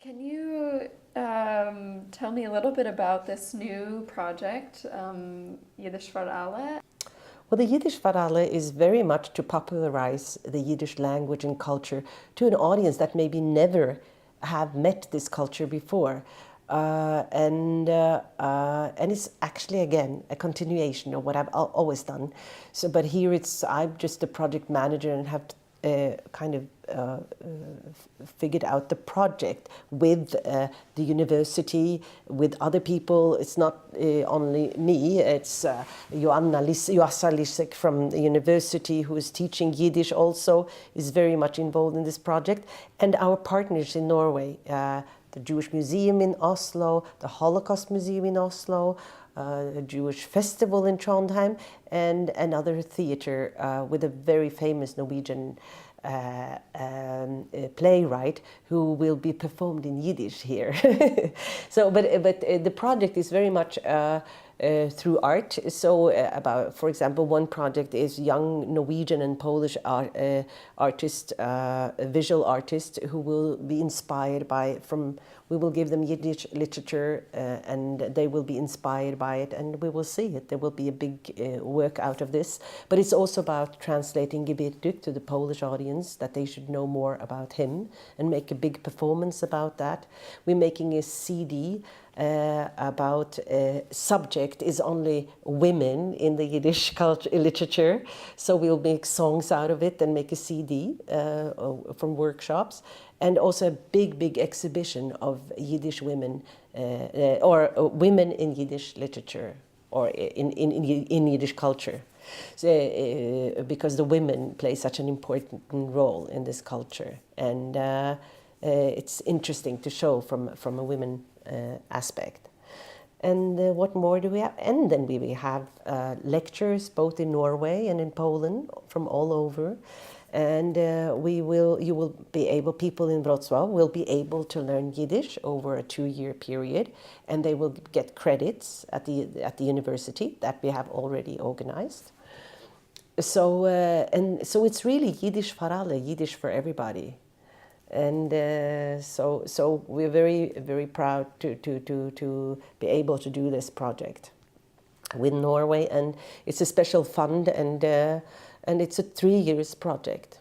Can you tell me a little bit about this new project, Jidisz Far Alle? Well, the Jidisz Far Alle is very much to popularize the Yiddish language and culture to an audience that maybe never have met this culture before. And it's actually, again, a continuation of what I've always done. So, but here I'm just a project manager and have kind of figured out the project with the university, with other people. It's not only me, it's Joassa Lisek from the university, who is teaching Yiddish also, is very much involved in this project, and our partners in Norway, the Jewish Museum in Oslo, the Holocaust Museum in Oslo, a Jewish festival in Trondheim, and another theater with a very famous Norwegian playwright who will be performed in Yiddish here. So, but the project is very much through art. So, for example, one project is young Norwegian and Polish artist, visual artist, who will be inspired we will give them Yiddish literature and they will be inspired by it, and we will see it. There will be a big work out of this. But it's also about translating Gebet to the Polish audience, that they should know more about him and make a big performance about that. We're making a CD about subject is only women in the Yiddish culture, literature. So we'll make songs out of it and make a CD from workshops. And also a big exhibition of Yiddish women, or women in Yiddish literature, or in Yiddish culture. So, because the women play such an important role in this culture. And it's interesting to show from a women aspect. And what more do we have? And then we have lectures both in Norway and in Poland from all over. And you will be able, people in Wrocław will be able to learn Yiddish over a 2-year period, and they will get credits at the university that we have already organized. So so it's really Jidisz Far Alle, Yiddish for everybody. And so we're very proud to be able to do this project with Norway, and it's a special fund, and it's a 3 years project.